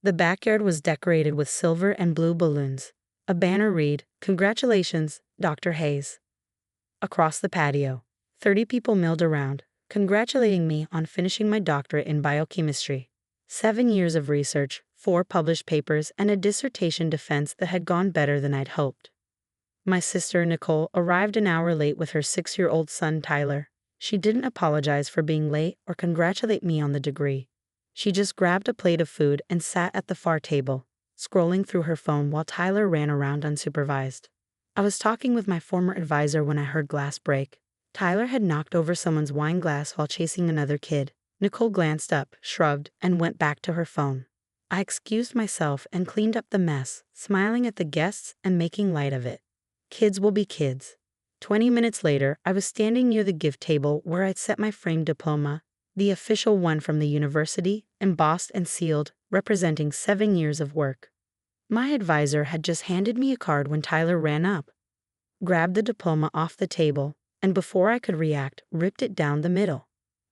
The backyard was decorated with silver and blue balloons. A banner read, "Congratulations, Dr. Hayes." Across the patio, 30 people milled around, congratulating me on finishing my doctorate in biochemistry. 7 years of research, 4 published papers, and a dissertation defense that had gone better than I'd hoped. My sister, Nicole, arrived an hour late with her 6-year-old son, Tyler. She didn't apologize for being late or congratulate me on the degree. She just grabbed a plate of food and sat at the far table, scrolling through her phone while Tyler ran around unsupervised. I was talking with my former advisor when I heard glass break. Tyler had knocked over someone's wine glass while chasing another kid. Nicole glanced up, shrugged, and went back to her phone. I excused myself and cleaned up the mess, smiling at the guests and making light of it. Kids will be kids. 20 minutes later, I was standing near the gift table where I'd set my framed diploma, the official one from the university, embossed and sealed, representing 7 years of work. My advisor had just handed me a card when Tyler ran up, grabbed the diploma off the table, and before I could react, ripped it down the middle.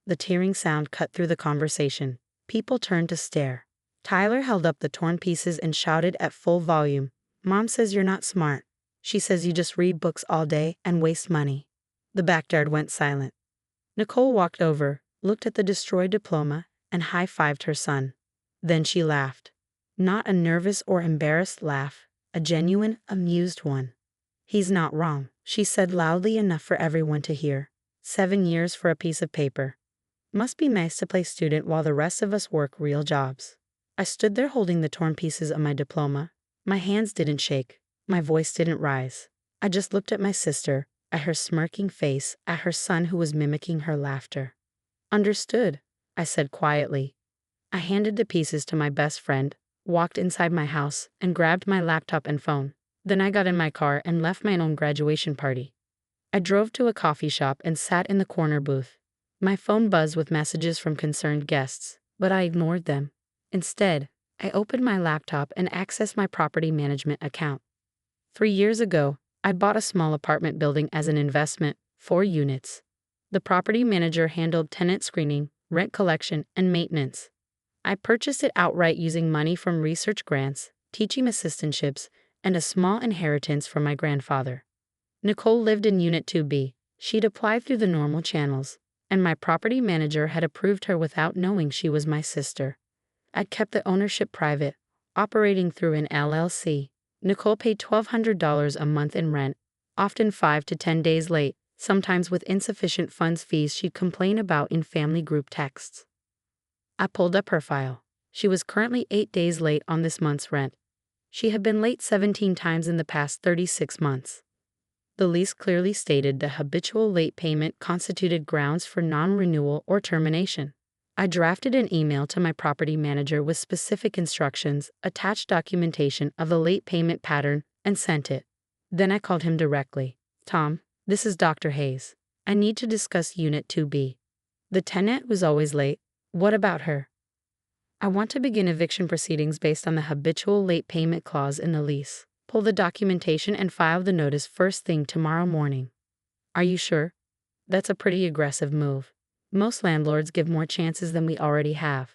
The tearing sound cut through the conversation. People turned to stare. Tyler held up the torn pieces and shouted at full volume, "Mom says you're not smart. She says you just read books all day and waste money." The backyard went silent. Nicole walked over, looked at the destroyed diploma, and high-fived her son. Then she laughed. Not a nervous or embarrassed laugh, a genuine, amused one. "He's not wrong," she said loudly enough for everyone to hear. 7 years for a piece of paper. Must be nice to play student while the rest of us work real jobs. I stood there holding the torn pieces of my diploma. My hands didn't shake. My voice didn't rise. I just looked at my sister, at her smirking face, at her son who was mimicking her laughter. "Understood," I said quietly. I handed the pieces to my best friend, walked inside my house, and grabbed my laptop and phone. Then I got in my car and left my own graduation party. I drove to a coffee shop and sat in the corner booth. My phone buzzed with messages from concerned guests, but I ignored them. Instead, I opened my laptop and accessed my property management account. 3 years ago, I bought a small apartment building as an investment, 4 units. The property manager handled tenant screening, rent collection, and maintenance. I purchased it outright using money from research grants, teaching assistantships, and a small inheritance from my grandfather. Nicole lived in Unit 2B. She'd applied through the normal channels, and my property manager had approved her without knowing she was my sister. I'd kept the ownership private, operating through an LLC. Nicole paid $1,200 a month in rent, often 5 to 10 days late, sometimes with insufficient funds fees she'd complain about in family group texts. I pulled up her file. She was currently 8 days late on this month's rent. She had been late 17 times in the past 36 months. The lease clearly stated that habitual late payment constituted grounds for non-renewal or termination. I drafted an email to my property manager with specific instructions, attached documentation of the late payment pattern, and sent it. Then I called him directly. "Tom, this is Dr. Hayes. I need to discuss Unit 2B. The tenant was always late. What about her? I want to begin eviction proceedings based on the habitual late payment clause in the lease. Pull the documentation and file the notice first thing tomorrow morning." "Are you sure? That's a pretty aggressive move. Most landlords give more chances than we already have."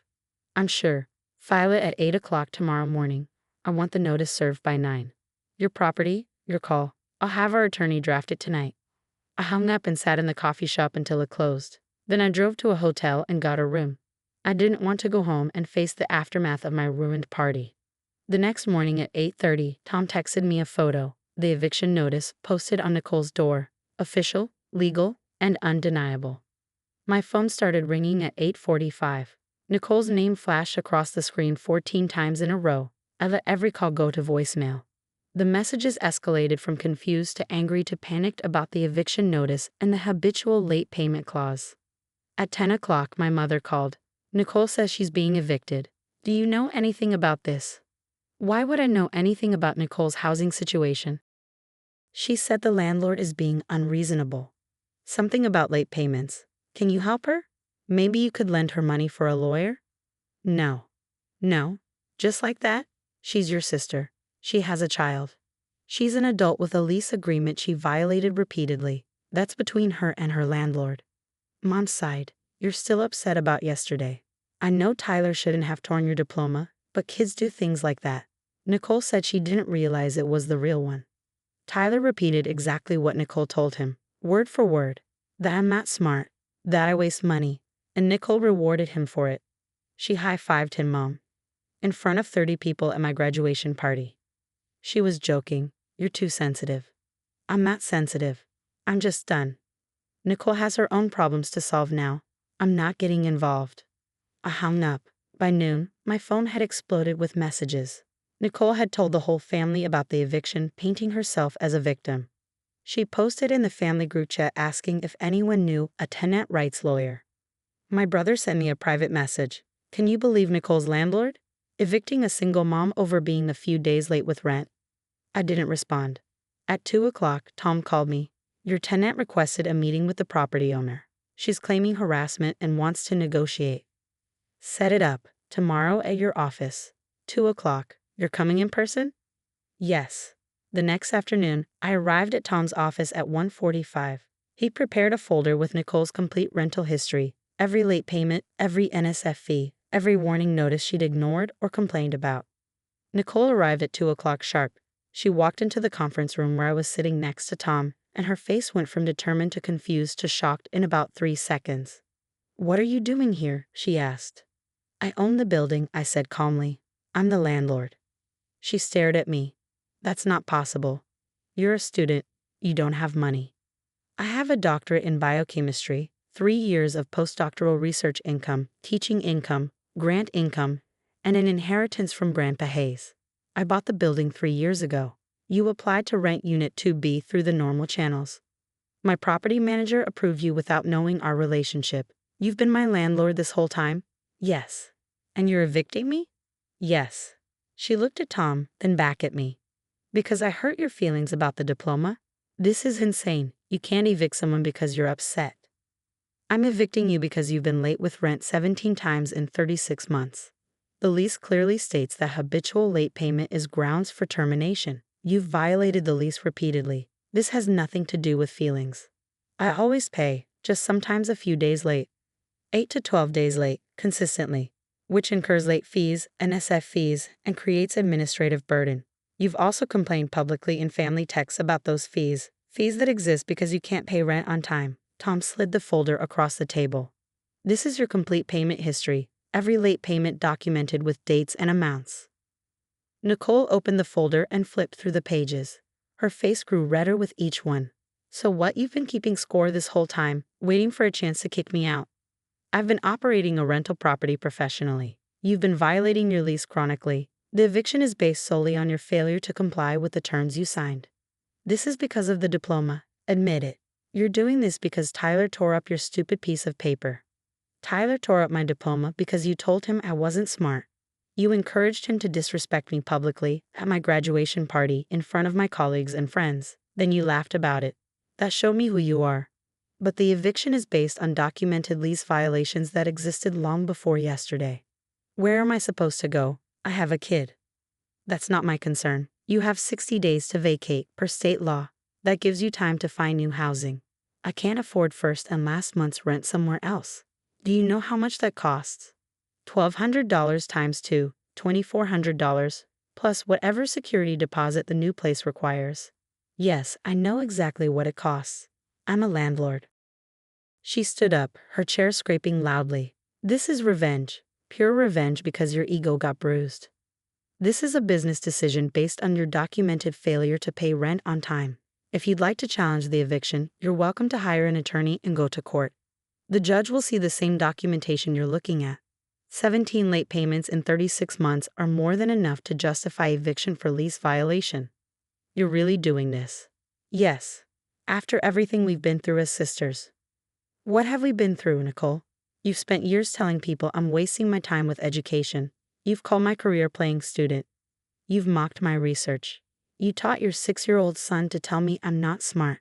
"I'm sure. File it at 8 o'clock tomorrow morning. I want the notice served by 9. Your property, your call. I'll have our attorney draft it tonight." I hung up and sat in the coffee shop until it closed. Then I drove to a hotel and got a room. I didn't want to go home and face the aftermath of my ruined party. The next morning at 8:30, Tom texted me a photo, the eviction notice posted on Nicole's door. Official, legal, and undeniable. My phone started ringing at 8:45. Nicole's name flashed across the screen 14 times in a row. I let every call go to voicemail. The messages escalated from confused to angry to panicked about the eviction notice and the habitual late payment clause. At 10 o'clock, my mother called. "Nicole says she's being evicted. Do you know anything about this?" Why would I know anything about Nicole's housing situation? "She said the landlord is being unreasonable. Something about late payments. Can you help her? Maybe you could lend her money for a lawyer?" No. No. Just like that? She's your sister. She has a child. She's an adult with a lease agreement she violated repeatedly. That's between her and her landlord." Mom sighed. "You're still upset about yesterday. I know Tyler shouldn't have torn your diploma. But kids do things like that. Nicole said she didn't realize it was the real one. Tyler repeated exactly what Nicole told him, word for word, that I'm not smart, that I waste money, and Nicole rewarded him for it. She high-fived him, Mom, in front of 30 people at my graduation party. She was joking. You're too sensitive. I'm not sensitive. I'm just done. Nicole has her own problems to solve now. I'm not getting involved. I hung up. By noon, my phone had exploded with messages. Nicole had told the whole family about the eviction, painting herself as a victim. She posted in the family group chat asking if anyone knew a tenant rights lawyer. My brother sent me a private message. Can you believe Nicole's landlord? Evicting a single mom over being a few days late with rent. I didn't respond. At 2 o'clock, Tom called me. Your tenant requested a meeting with the property owner. She's claiming harassment and wants to negotiate. Set it up. Tomorrow at your office. 2 o'clock. You're coming in person? Yes. The next afternoon, I arrived at Tom's office at 1:45. He prepared a folder with Nicole's complete rental history, every late payment, every NSF fee, every warning notice she'd ignored or complained about. Nicole arrived at 2 o'clock sharp. She walked into the conference room where I was sitting next to Tom, and her face went from determined to confused to shocked in about 3 seconds. What are you doing here? She asked. I own the building, I said calmly. I'm the landlord. She stared at me. That's not possible. You're a student. You don't have money. I have a doctorate in biochemistry, 3 years of postdoctoral research income, teaching income, grant income, and an inheritance from Grandpa Hayes. I bought the building 3 years ago. You applied to rent Unit 2B through the normal channels. My property manager approved you without knowing our relationship. You've been my landlord this whole time? Yes. And you're evicting me? Yes. She looked at Tom, then back at me. Because I hurt your feelings about the diploma? This is insane. You can't evict someone because you're upset. I'm evicting you because you've been late with rent 17 times in 36 months. The lease clearly states that habitual late payment is grounds for termination. You've violated the lease repeatedly. This has nothing to do with feelings. I always pay, just sometimes a few days late. 8 to 12 days late, consistently, which incurs late fees, NSF fees, and creates administrative burden. You've also complained publicly in family texts about those fees that exist because you can't pay rent on time. Tom slid the folder across the table. This is your complete payment history, every late payment documented with dates and amounts. Nicole opened the folder and flipped through the pages. Her face grew redder with each one. So what, you've been keeping score this whole time, waiting for a chance to kick me out? I've been operating a rental property professionally. You've been violating your lease chronically. The eviction is based solely on your failure to comply with the terms you signed. This is because of the diploma. Admit it. You're doing this because Tyler tore up your stupid piece of paper. Tyler tore up my diploma because you told him I wasn't smart. You encouraged him to disrespect me publicly at my graduation party in front of my colleagues and friends. Then you laughed about it. That showed me who you are. But the eviction is based on documented lease violations that existed long before yesterday. Where am I supposed to go? I have a kid. That's not my concern. You have 60 days to vacate per state law. That gives you time to find new housing. I can't afford first and last month's rent somewhere else. Do you know how much that costs? $1,200 times 2, $2,400, plus whatever security deposit the new place requires. Yes, I know exactly what it costs. I'm a landlord. She stood up, her chair scraping loudly. This is revenge. Pure revenge because your ego got bruised. This is a business decision based on your documented failure to pay rent on time. If you'd like to challenge the eviction, you're welcome to hire an attorney and go to court. The judge will see the same documentation you're looking at. 17 late payments in 36 months are more than enough to justify eviction for lease violation. You're really doing this? Yes. After everything we've been through as sisters. What have we been through, Nicole? You've spent years telling people I'm wasting my time with education. You've called my career playing student. You've mocked my research. You taught your 6-year-old son to tell me I'm not smart.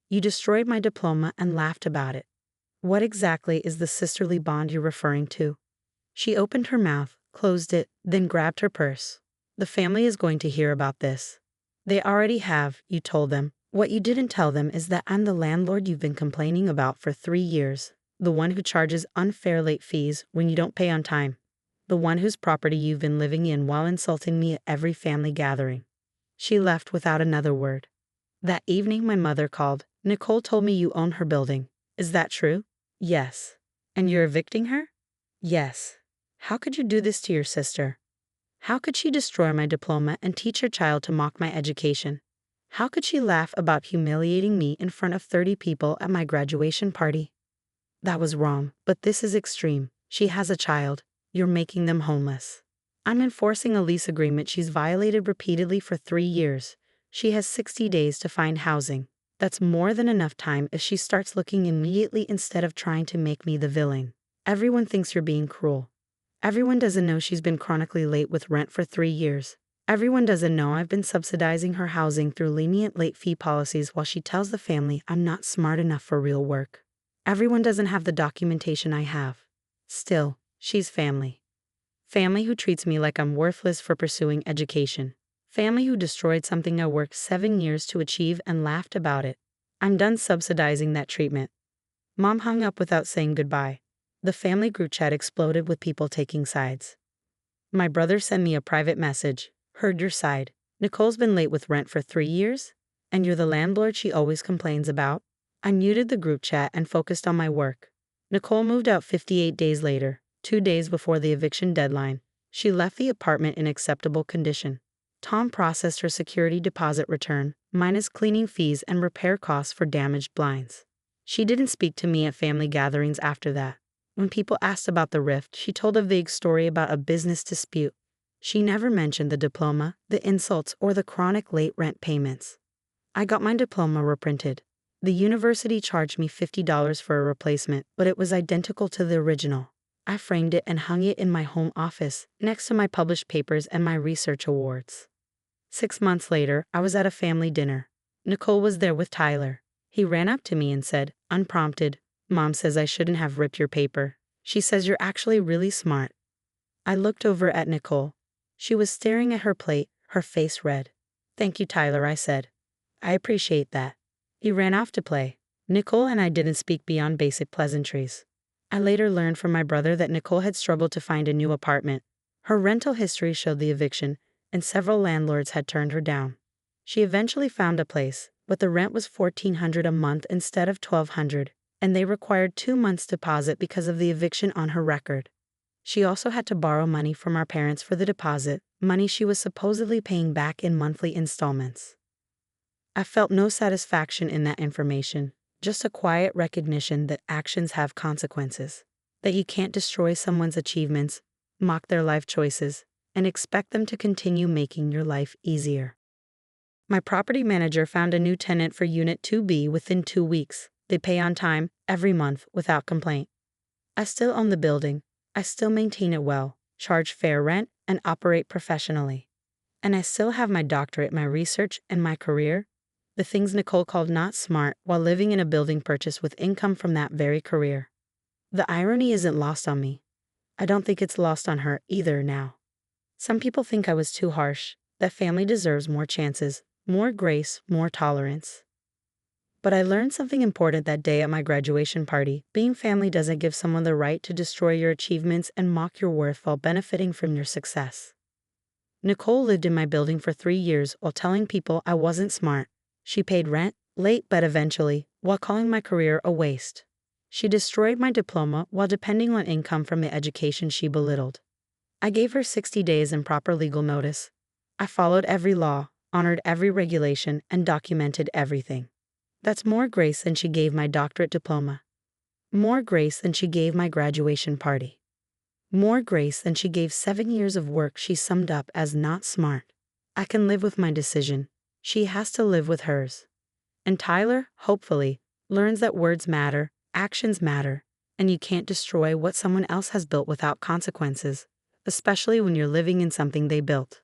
You destroyed my diploma and laughed about it. What exactly is the sisterly bond you're referring to? She opened her mouth, closed it, then grabbed her purse. The family is going to hear about this. They already have, you told them. What you didn't tell them is that I'm the landlord you've been complaining about for 3 years, the one who charges unfair late fees when you don't pay on time. the one whose property you've been living in while insulting me at every family gathering." She left without another word. That evening my mother called. "Nicole told me you own her building. Is that true?" "Yes." "And you're evicting her?" "Yes." "How could you do this to your sister? How could she destroy my diploma and teach her child to mock my education? How could she laugh about humiliating me in front of 30 people at my graduation party?" "That was wrong, but this is extreme. She has a child. You're making them homeless." "I'm enforcing a lease agreement she's violated repeatedly for 3 years. She has 60 days to find housing. That's more than enough time if she starts looking immediately instead of trying to make me the villain. Everyone thinks you're being cruel. Everyone doesn't know she's been chronically late with rent for 3 years. Everyone doesn't know I've been subsidizing her housing through lenient late fee policies while she tells the family I'm not smart enough for real work. Everyone doesn't have the documentation I have. Still, she's family. Family who treats me like I'm worthless for pursuing education. Family who destroyed something I worked 7 years to achieve and laughed about it. I'm done subsidizing that treatment." Mom hung up without saying goodbye. The family group chat exploded with people taking sides. My brother sent me a private message. "Heard your side. Nicole's been late with rent for 3 years? And you're the landlord she always complains about?" I muted the group chat and focused on my work. Nicole moved out 58 days later, 2 days before the eviction deadline. She left the apartment in acceptable condition. Tom processed her security deposit return, minus cleaning fees and repair costs for damaged blinds. She didn't speak to me at family gatherings after that. When people asked about the rift, she told a vague story about a business dispute. She never mentioned the diploma, the insults, or the chronic late rent payments. I got my diploma reprinted. The university charged me $50 for a replacement, but it was identical to the original. I framed it and hung it in my home office, next to my published papers and my research awards. 6 months later, I was at a family dinner. Nicole was there with Tyler. He ran up to me and said, unprompted, "Mom says I shouldn't have ripped your paper. She says you're actually really smart." I looked over at Nicole. She was staring at her plate, her face red. "Thank you, Tyler," I said. "I appreciate that." He ran off to play. Nicole and I didn't speak beyond basic pleasantries. I later learned from my brother that Nicole had struggled to find a new apartment. Her rental history showed the eviction, and several landlords had turned her down. She eventually found a place, but the rent was $1,400 a month instead of $1,200, and they required 2 months' deposit because of the eviction on her record. She also had to borrow money from our parents for the deposit, money she was supposedly paying back in monthly installments. I felt no satisfaction in that information, just a quiet recognition that actions have consequences, that you can't destroy someone's achievements, mock their life choices, and expect them to continue making your life easier. My property manager found a new tenant for Unit 2B within 2 weeks. They pay on time, every month, without complaint. I still own the building. I still maintain it well, charge fair rent, and operate professionally. And I still have my doctorate, my research, and my career, the things Nicole called not smart, while living in a building purchased with income from that very career. The irony isn't lost on me. I don't think it's lost on her either now. Some people think I was too harsh, that family deserves more chances, more grace, more tolerance. But I learned something important that day at my graduation party. Being family doesn't give someone the right to destroy your achievements and mock your worth while benefiting from your success. Nicole lived in my building for 3 years while telling people I wasn't smart. She paid rent, late but eventually, while calling my career a waste. She destroyed my diploma while depending on income from the education she belittled. I gave her 60 days and proper legal notice. I followed every law, honored every regulation, and documented everything. That's more grace than she gave my doctorate diploma. More grace than she gave my graduation party. More grace than she gave 7 years of work she summed up as not smart. I can live with my decision. She has to live with hers. And Tyler, hopefully, learns that words matter, actions matter, and you can't destroy what someone else has built without consequences, especially when you're living in something they built.